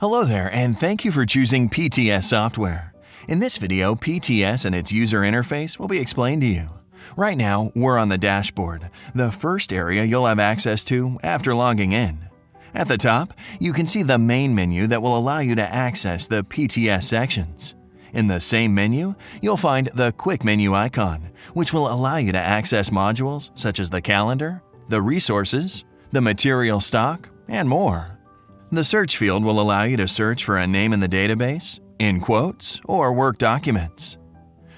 Hello there, and thank you for choosing PTS software. In this video, PTS and its user interface will be explained to you. Right now, we're on the dashboard, the first area you'll have access to after logging in. At the top, you can see the main menu that will allow you to access the PTS sections. In the same menu, you'll find the Quick Menu icon, which will allow you to access modules such as the calendar, the resources, the material stock, and more. The search field will allow you to search for a name in the database, in quotes, or work documents.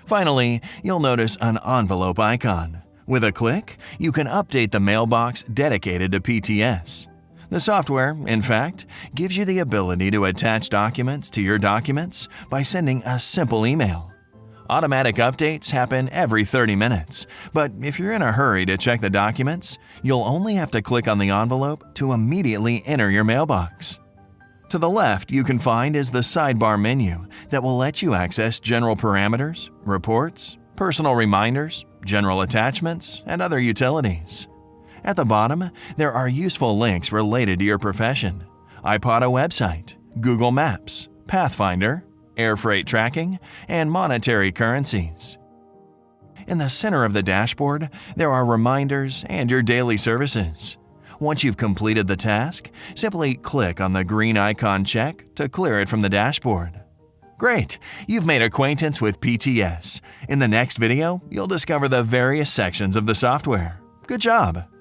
Finally, you'll notice an envelope icon. With a click, you can update the mailbox dedicated to PTS. The software, in fact, gives you the ability to attach documents to your documents by sending a simple email. Automatic updates happen every 30 minutes, but if you're in a hurry to check the documents, you'll only have to click on the envelope to immediately enter your mailbox. To the left, you can find is the sidebar menu that will let you access general parameters, reports, personal reminders, general attachments, and other utilities. At the bottom, there are useful links related to your profession, iPod website, Google Maps, Pathfinder, air freight tracking, and monetary currencies. In the center of the dashboard, there are reminders and your daily services. Once you've completed the task, simply click on the green icon check to clear it from the dashboard. Great! You've made acquaintance with PTS. In the next video, you'll discover the various sections of the software. Good job!